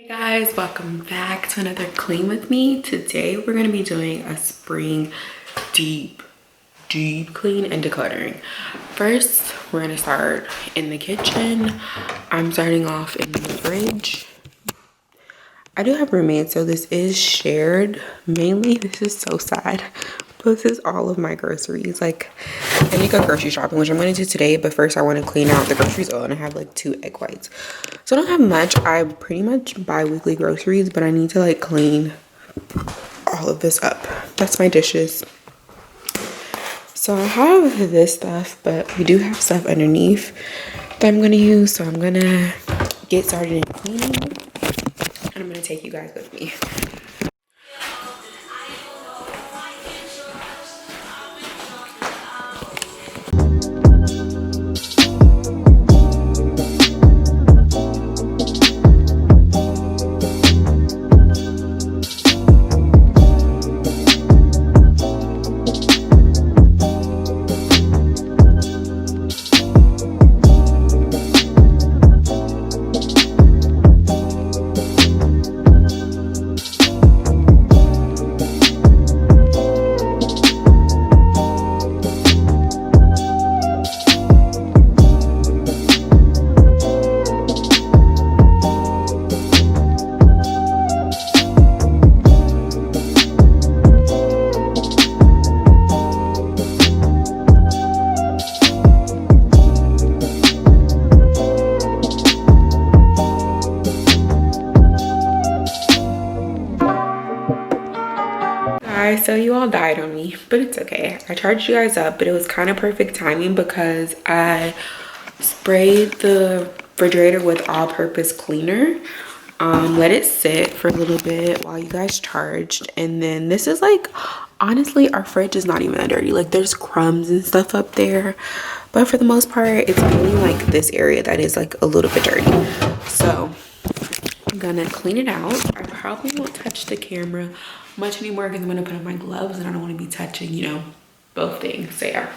Hey guys, welcome back to another clean with me. Today we're going to be doing a spring deep clean and decluttering. First, we're going to start in the kitchen. I'm starting off in the fridge. I do have roommates, so this is shared. Mainly, this is so sad. But this is all of my groceries. Like, I need to go grocery shopping, which I'm going to do today. But first, I want to clean out the groceries. Oh, and I have like 2 egg whites. So I don't have much. I pretty much buy weekly groceries, but I need to like clean all of this up. That's my dishes. So I have this stuff, but we do have stuff underneath that I'm going to use. So I'm going to get started in cleaning. And I'm gonna take you guys with me. So you all died on me, but it's okay. I charged you guys up, but it was kind of perfect timing because I sprayed the refrigerator with all-purpose cleaner, let it sit for a little bit while you guys charged, and then this is like, honestly, our fridge is not even that dirty. Like, there's crumbs and stuff up there, but for the most part, it's only like this area that is like a little bit dirty. So I'm gonna clean it out. I probably won't touch the camera much anymore because I'm gonna put on my gloves and I don't want to be touching, you know, both things. So yeah.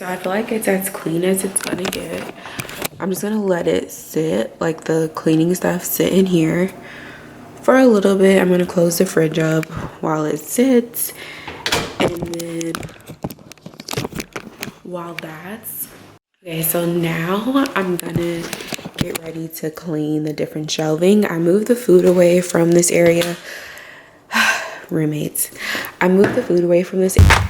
So I feel like it's as clean as it's gonna get. I'm just gonna let it sit, like the cleaning stuff sit in here for a little bit. I'm gonna close the fridge up while it sits, and then while that's okay, so now I'm gonna get ready to clean the different shelving. I moved the food away from this area. Roommates, I moved the food away from this area.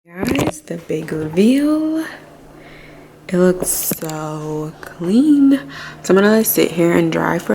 Guys, the big reveal. It looks so clean. So I'm gonna let it sit here and dry for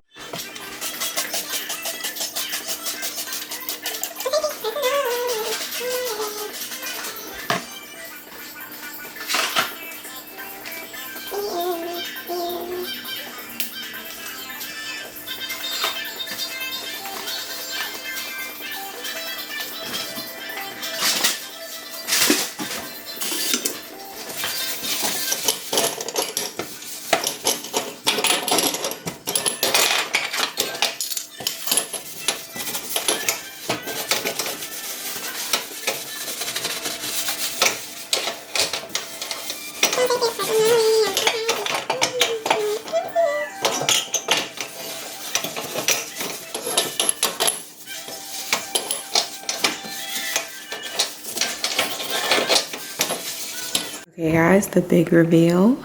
okay guys, the big reveal.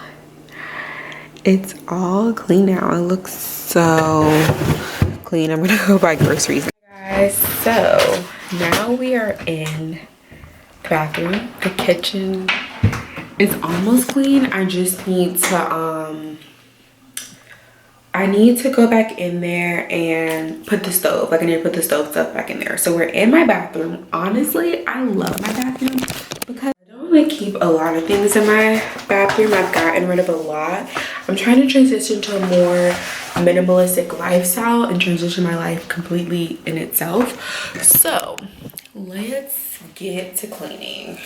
It's all clean now. It looks so clean. I'm gonna go buy groceries. Guys, so now we are in the bathroom. The kitchen is almost clean. I just need to I need to go back in there and put the stove. Like I need to put the stove stuff back in there. So we're in my bathroom. Honestly, I love my bathroom because I don't really keep a lot of things in my bathroom. I've gotten rid of a lot. I'm trying to transition to a more minimalistic lifestyle and transition my life completely in itself. So let's get to cleaning.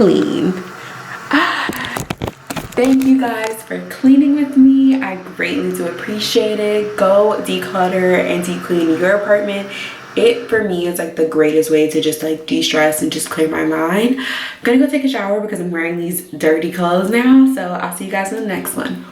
clean. Thank you guys for cleaning with me. I greatly do appreciate it. Go declutter and deep clean your apartment. It for me is like the greatest way to just like de-stress and just clear my mind. I'm gonna go take a shower because I'm wearing these dirty clothes now, so I'll see you guys in the next one.